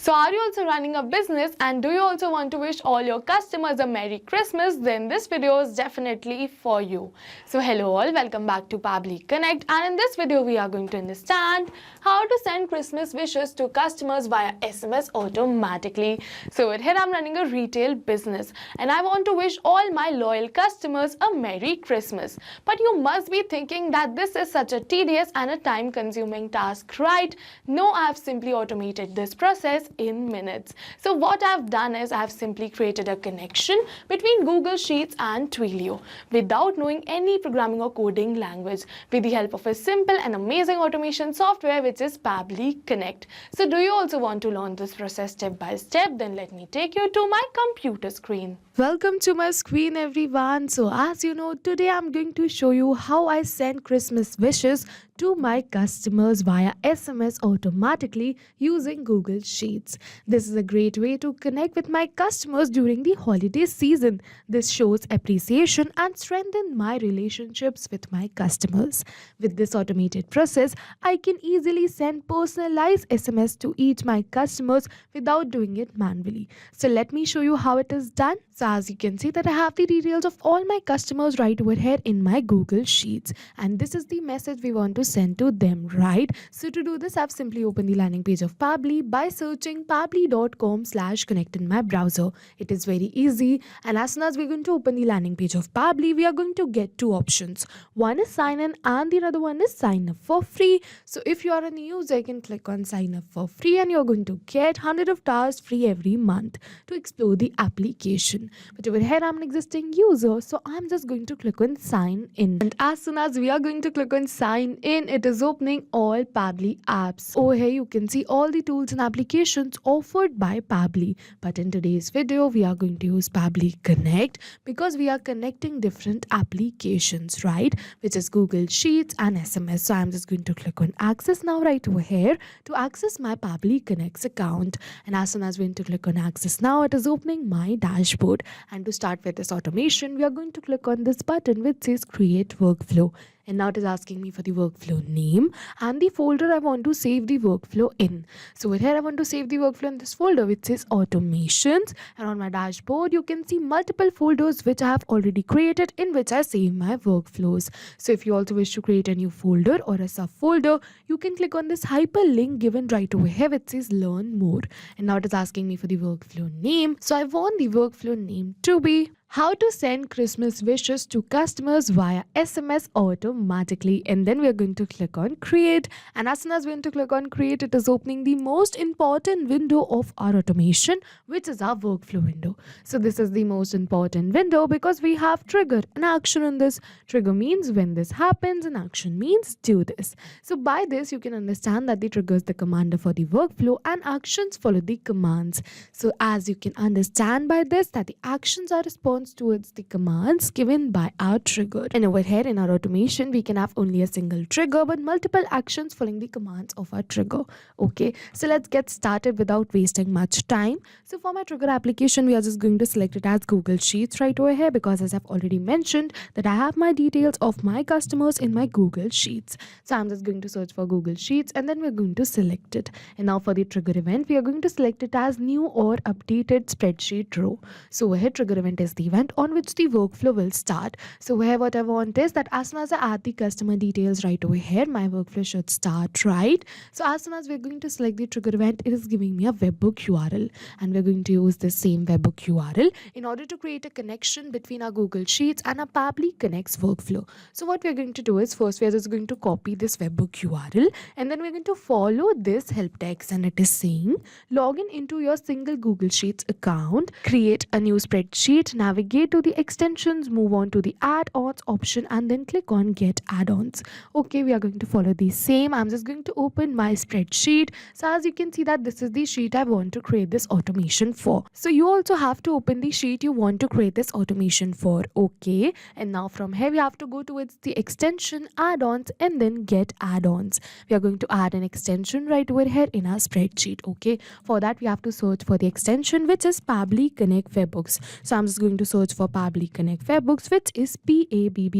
So are you also running a business and do you also want to wish all your customers a Merry Christmas? Then this video is definitely for you. So hello all, welcome back to Pabbly Connect, and in this video we are going to understand how to send Christmas wishes to customers via SMS automatically. So over here I'm running a retail business and I want to wish all my loyal customers a Merry Christmas. But you must be thinking that this is such a tedious and a time consuming task, right? No, I have simply automated this process in minutes. So what I've done is I've simply created a connection between Google Sheets and Twilio without knowing any programming or coding language with the help of a simple and amazing automation software which is Pabbly Connect. So do you also want to learn this process step by step? Then let me take you to my computer screen. Welcome to my screen everyone. So as you know, today I'm going to show you how I send Christmas wishes to my customers via SMS automatically using Google Sheets. This is a great way to connect with my customers during the holiday season. This shows appreciation and strengthens my relationships with my customers. With this automated process, I can easily send personalized SMS to each my customers without doing it manually. So let me show you how it is done. So as you can see that I have the details of all my customers right over here in my Google Sheets, and this is the message we want to send to them, right? So to do this, I've simply opened the landing page of Pabbly by searching pabbly.com/connect in my browser. It is very easy, and as soon as we're going to open the landing page of Pabbly, we are going to get two options. One is sign in and the other one is sign up for free. So if you are a new user, you can click on sign up for free and you're going to get 100 of stars free every month to explore the application. But over here I'm an existing user, so I'm just going to click on sign in, and as soon as we are going to click on sign in, it is opening all Pabbly apps. Over here you can see all the tools and applications offered by Pabbly, but in today's video we are going to use Pabbly Connect because we are connecting different applications, right, which is Google Sheets and SMS. So I'm just going to click on access now right over here to access my Pabbly Connect's account, and as soon as we're going to click on access now, it is opening my dashboard. And to start with this automation, we are going to click on this button which says create workflow. And now it is asking me for the workflow name and the folder I want to save the workflow in. So over here I want to save the workflow in this folder which says automations, and on my dashboard you can see multiple folders which I have already created in which I save my workflows. So if you also wish to create a new folder or a subfolder, you can click on this hyperlink given right over here which says learn more. And now it is asking me for the workflow name. So I want the workflow name to be how to send Christmas wishes to customers via SMS automatically, and then we're going to click on create, and as soon as we're going to click on create, it is opening the most important window of our automation, which is our workflow window. So this is the most important window because we have trigger and action in this. Trigger means when this happens and action means do this. So by this you can understand that the trigger is the commander for the workflow and actions follow the commands. So as you can understand by this that the actions are responsive towards the commands given by our trigger. And over here in our automation, we can have only a single trigger but multiple actions following the commands of our trigger. Okay, so let's get started without wasting much time. So for my trigger application, we are just going to select it as Google Sheets right over here because as I've already mentioned that I have my details of my customers in my Google Sheets. So I'm just going to search for Google Sheets and then we're going to select it. And now for the trigger event, we are going to select it as new or updated spreadsheet row. So over here trigger event is the event on which the workflow will start. So here what I want is that as soon as I add the customer details right over here, my workflow should start, right? So as soon as we're going to select the trigger event, it is giving me a webhook URL, and we're going to use this same webhook URL in order to create a connection between our Google Sheets and our Pabbly Connect's workflow. So what we're going to do is first we're just going to copy this webhook URL, and then we're going to follow this help text, and it is saying log in into your single Google Sheets account, create a new spreadsheet, navigate to the extensions, move on to the add-ons option, and then click on get add-ons. Okay, we are going to follow the same. I'm just going to open my spreadsheet. So as you can see that this is the sheet I want to create this automation for. So you also have to open the sheet you want to create this automation for. Okay, and now from here we have to go towards the extension, add-ons, and then get add-ons. We are going to add an extension right over here in our spreadsheet. Okay, for that we have to search for the extension which is Pabbly Connect Webbooks. So I'm just going to search for Pabbly Connect Webbooks, which is Pabbly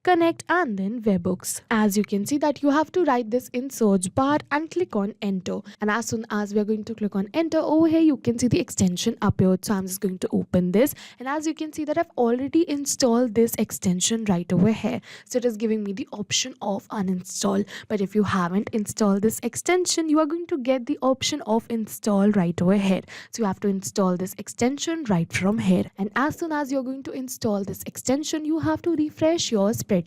Connect and then webhooks. As you can see that you have to write this in search bar and click on enter. And as soon as we are going to click on enter, over here you can see the extension appeared. So I'm just going to open this, and as you can see that I've already installed this extension right over here. So it is giving me the option of uninstall. But if you haven't installed this extension, you are going to get the option of install right over here. So you have to install this extension right from here. And as soon as you're going to install this extension, you have to refresh your spreadsheet.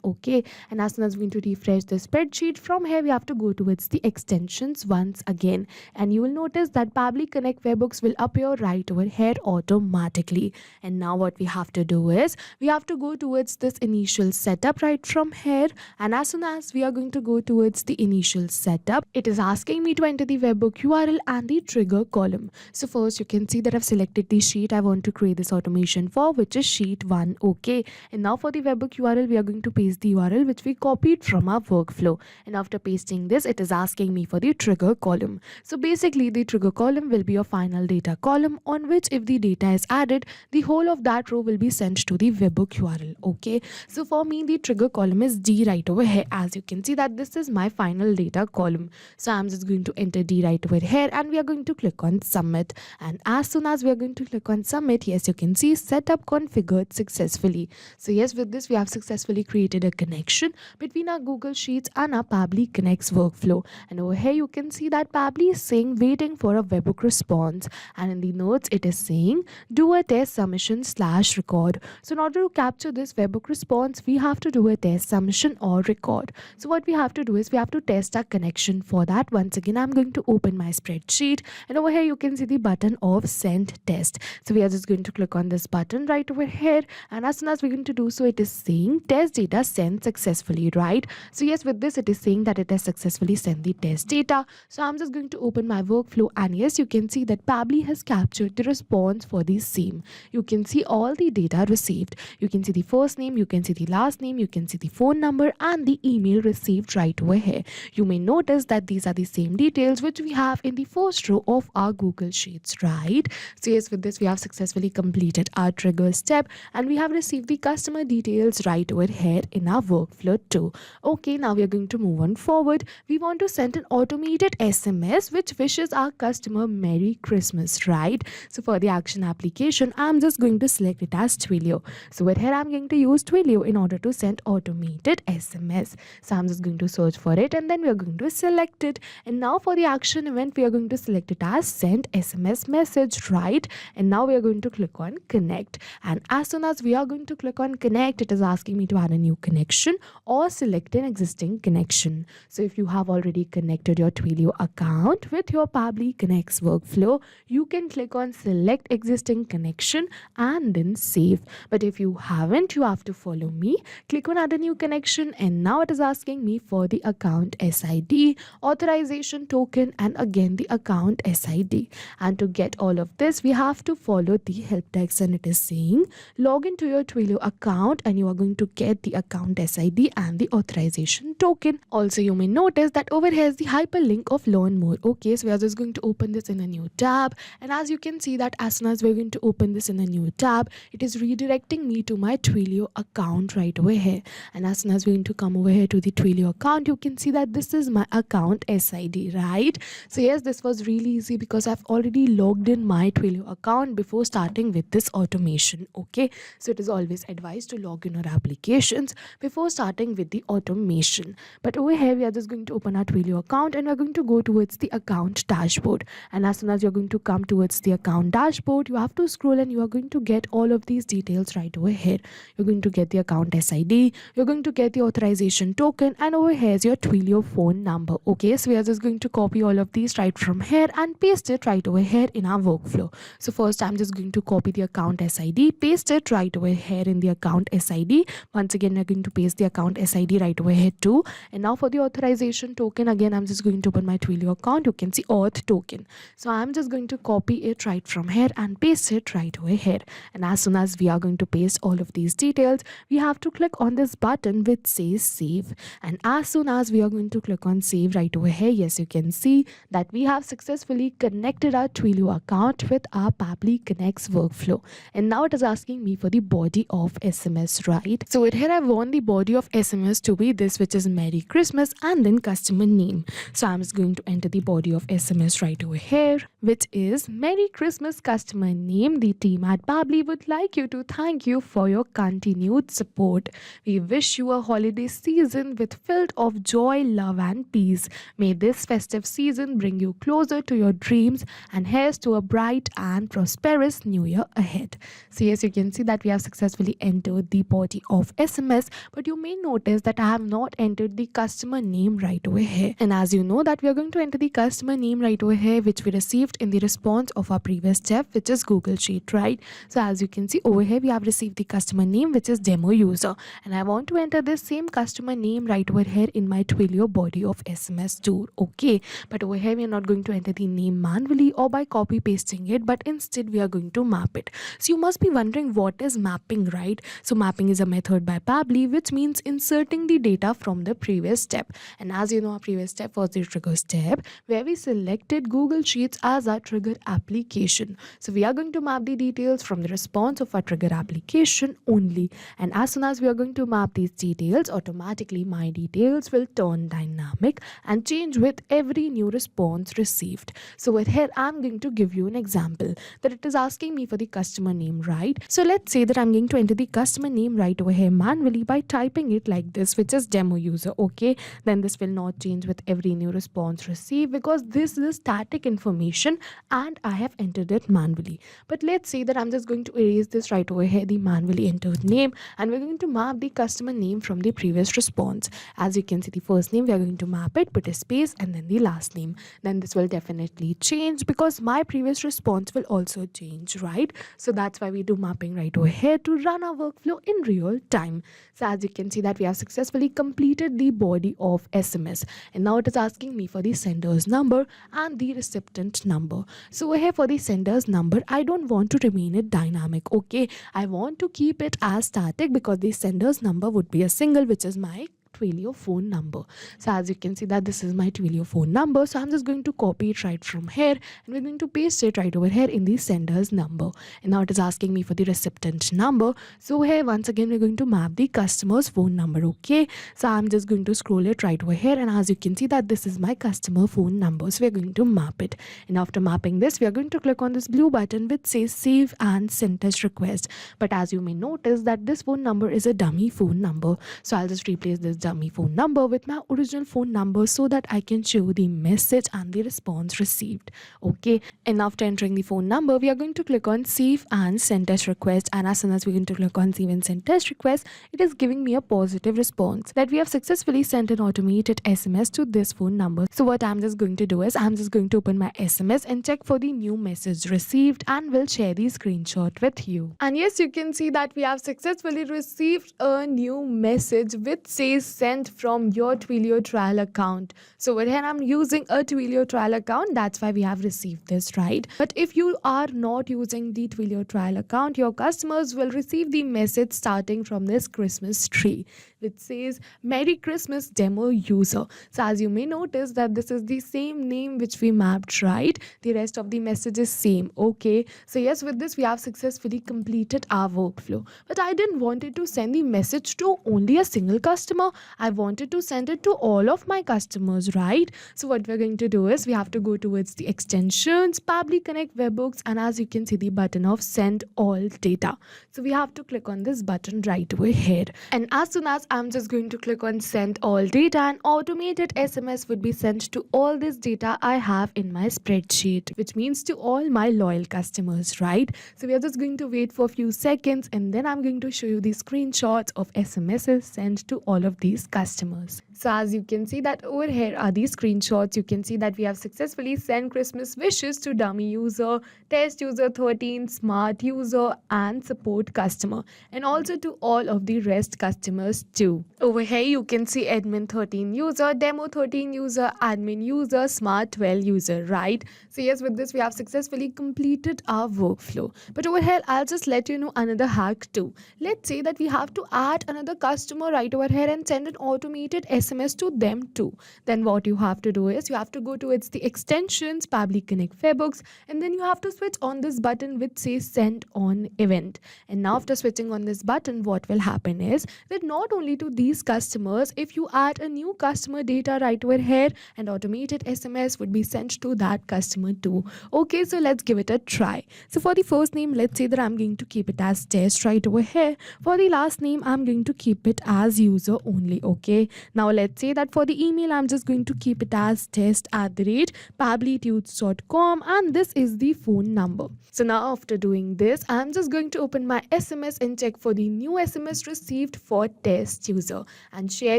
Okay, and as soon as we're going to refresh the spreadsheet, from here we have to go towards the extensions once again, and you will notice that Pabbly Connect webhooks will appear right over here automatically. And now what we have to do is we have to go towards this initial setup right from here. And as soon as we are going to go towards the initial setup, it is asking me to enter the webhook URL and the trigger column. So first you can see that I've selected the sheet I want to create this automation for, which is sheet 1. Okay, and now for the webhook URL we are going to paste the URL which we copied from our workflow. And after pasting this, it is asking me for the trigger column. So basically the trigger column will be your final data column, on which if the data is added, the whole of that row will be sent to the webhook URL. Okay, so for me the trigger column is D right over here. As you can see that this is my final data column. So I'm just going to enter D right over here, and we are going to click on submit. And as soon as we are going to click on submit, yes, you can see setup configured successfully. So yes, with this we have successfully created a connection between our Google Sheets and our Pabbly Connect's workflow. And over here you can see that Pabbly is saying waiting for a webhook response, and in the notes it is saying do a test submission / record. So in order to capture this webhook response, we have to do a test submission or record. So what we have to do is we have to test our connection. For that, once again I'm going to open my spreadsheet, and over here you can see the button of send test. So we are just going to click on this button right over here, and as soon as we're going to do so, it is saying test data sent successfully, right? So yes, with this it is saying that it has successfully sent the test data. So I'm just going to open my workflow, and yes, you can see that Pabbly has captured the response for the same. You can see all the data received. You can see the first name, you can see the last name, you can see the phone number and the email received right over here. You may notice that these are the same details which we have in the first row of our Google Sheets, right? So yes, with this we have successfully completed our trigger step, and we have received the customer details right over here in our workflow too. Okay, now we are going to move on forward. We want to send an automated SMS which wishes our customer Merry Christmas, right? So for the action application, I'm just going to select it as Twilio. So over here I'm going to use Twilio in order to send automated SMS. So I'm just going to search for it, and then we are going to select it. And now for the action event, we are going to select it as send SMS message, right? And now we are going to click on connect. And as soon as we are going to click on connect, it is asking me to add a new connection or select an existing connection. So if you have already connected your Twilio account with your Pabbly Connect's workflow, you can click on select existing connection and then save. But if you haven't, you have to follow me. Click on add a new connection, and now it is asking me for the account SID, authorization token, and again the account SID. And to get all of this, we have to follow the help text, and it is saying log into your Twilio account and you are going to get the account SID and the authorization token. Also, you may notice that over here is the hyperlink of learn more. Okay, so we are just going to open this in a new tab, and as you can see that as soon as we're going to open this in a new tab, it is redirecting me to my Twilio account right over here. And as soon as we're going to come over here to the Twilio account, you can see that this is my account SID, right? So yes, this was really easy because I've already logged in my Twilio account before starting with this automation. Okay, so it is always advised to log in your applications before starting with the automation. But over here we are just going to open our Twilio account, and we're going to go towards the account dashboard. And as soon as you're going to come towards the account dashboard, you have to scroll, and you are going to get all of these details right over here. You're going to get the account SID, you're going to get the authorization token, and over here is your Twilio phone number. Okay, so we are just going to copy all of these right from here and paste it right over here in our workflow. So first I'm just going to copy the account SID, paste it right over here in the account SID. Once again we're going to paste the account SID right over here too. And now for the authorization token, again I'm just going to open my Twilio account. You can see auth token. So I'm just going to copy it right from here and paste it right over here. And as soon as we are going to paste all of these details, we have to click on this button which says save. And as soon as we are going to click on save right over here, yes, you can see that we have successfully connected our Twilio account with our Pabbly Connect's workflow. And now it is asking me for the body of SMS, right? So here I want the body of SMS to be this, which is Merry Christmas and then customer name. So I'm just going to enter the body of SMS right over here, which is Merry Christmas customer name. The team at Pabbly would like you to thank you for your continued support. We wish you a holiday season with filled of joy, love and peace. May this festive season bring you closer to your dreams and here's to a bright and prosperous new year ahead. So yes, you can see that we have successfully entered the body of SMS, but you may notice that I have not entered the customer name right over here. And as you know that we are going to enter the customer name right over here, which we received in the response of our previous step, which is Google Sheet, right? So as you can see over here, we have received the customer name, which is demo user, and I want to enter this same customer name right over here in my Twilio body of SMS tool. Okay, but over here we are not going to enter the name manually or by copy pasting it, but instead we are going to map it. So you must be wondering what is mapping, right? So mapping is a method by Pabbly which means inserting the data from the previous step. And as you know, our previous step was the trigger step where we selected Google Sheets as our trigger application. So we are going to map the details from the response of our trigger application only. And as soon as we are going to map these details, automatically my details will turn dynamic and change with every new response received. So with here I'm going to give you an example that it is asking me for the customer name, right? So let's say that I'm going to enter the customer name right over here manually by typing it like this, which is demo user. Okay, then this will not change with every new response received because this is static information and I have entered it manually. But let's say that I'm just going to erase this right over here, the manually entered name, and we're going to map the customer name from the previous response. As you can see, the first name we are going to map it, put a space and then the last name. Then this will definitely change because my previous response will also change, right? So that's why we do mapping right over here to run our workflow in real time. So as you can see that we have successfully completed the body of SMS, and now it is asking me for the sender's number and the recipient number. So over here for the sender's number, I don't want to remain it dynamic. Okay, I want to keep it as static because the sender's number would be a single, which is my Twilio phone number. So as you can see that this is my Twilio phone number, so I'm just going to copy it right from here and we're going to paste it right over here in the sender's number. And now it is asking me for the recipient number. So here once again we're going to map the customer's phone number. Okay, so I'm just going to scroll it right over here, and as you can see that this is my customer phone number, so we're going to map it. And after mapping this, we are going to click on this blue button which says save and send test request. But as you may notice that this phone number is a dummy phone number, so I'll just replace this dummy phone number with my original phone number so that I can show the message and the response received. Okay, and after entering the phone number, we are going to click on save and send test request, and as soon as we're going to click on save and send test request, it is giving me a positive response that we have successfully sent an automated SMS to this phone number. So what I'm just going to do is I'm just going to open my SMS and check for the new message received, and will share the screenshot with you. And yes, you can see that we have successfully received a new message which says sent from your Twilio trial account. So over here I'm using a Twilio trial account, that's why we have received this, right? But if you are not using the Twilio trial account, your customers will receive the message starting from this Christmas tree which says Merry Christmas demo user. So as you may notice that this is the same name which we mapped, right? The rest of the message is same. Okay, so yes, with this we have successfully completed our workflow. But I didn't want it to send the message to only a single customer. I wanted to send it to all of my customers, right? So what we're going to do is we have to go towards the extensions, Pabbly Connect webhooks, and as you can see the button of send all data. So we have to click on this button right over here, and as soon as I'm just going to click on send all data, an automated SMS would be sent to all this data I have in my spreadsheet, which means to all my loyal customers, right? So we are just going to wait for a few seconds, and then I'm going to show you the screenshots of SMSs sent to all of these customers. So as you can see that over here are these screenshots. You can see that we have successfully sent Christmas wishes to dummy user, test user 13, smart user and support customer, and also to all of the rest customers too. Over here you can see admin 13 user, demo 13 user, admin user, smart 12 user, right? So yes, with this we have successfully completed our workflow. But over here I'll just let you know another hack too. Let's say that we have to add another customer right over here and send an automated SMS SMS to them too. Then what you have to do is you have to go towards the extensions Pabbly Connect Fairbooks, and then you have to switch on this button which says send on event. And now after switching on this button, what will happen is that not only to these customers, if you add a new customer data right over here, an automated SMS would be sent to that customer too. Okay, so let's give it a try. So for the first name, let's say that I'm going to keep it as test right over here. For the last name, I'm going to keep it as user only. Okay, now let's say that for the email, I'm just going to keep it as test@pabblytunes.com, and this is the phone number. So now after doing this, I'm just going to open my SMS and check for the new SMS received for test user and share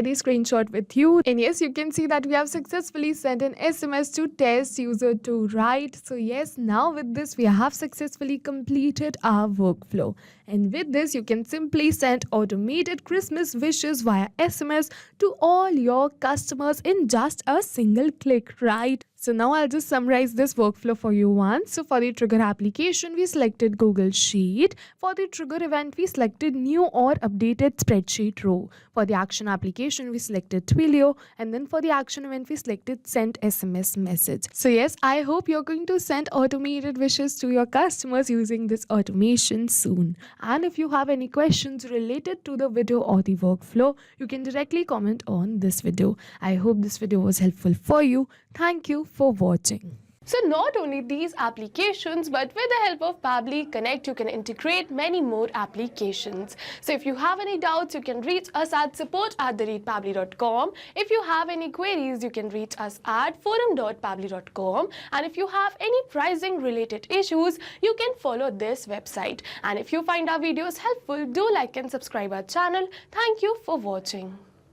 the screenshot with you. And yes, you can see that we have successfully sent an SMS to test user to right. So yes, now with this we have successfully completed our workflow. And with this, you can simply send automated Christmas wishes via SMS to all your customers in just a single click, right? So now I'll just summarize this workflow for you once. So for the trigger application, we selected Google Sheet. For the trigger event, we selected new or updated spreadsheet row. For the action application, we selected Twilio. And then for the action event, we selected send SMS message. So yes, I hope you're going to send automated wishes to your customers using this automation soon. And if you have any questions related to the video or the workflow, you can directly comment on this video. I hope this video was helpful for you. Thank you for watching. So not only these applications, but with the help of Pabbly Connect, you can integrate many more applications. So if you have any doubts, you can reach us at support@pabbly.com. If you have any queries, you can reach us at forum.pabbly.com. And if you have any pricing related issues, you can follow this website. And if you find our videos helpful, do like and subscribe our channel. Thank you for watching.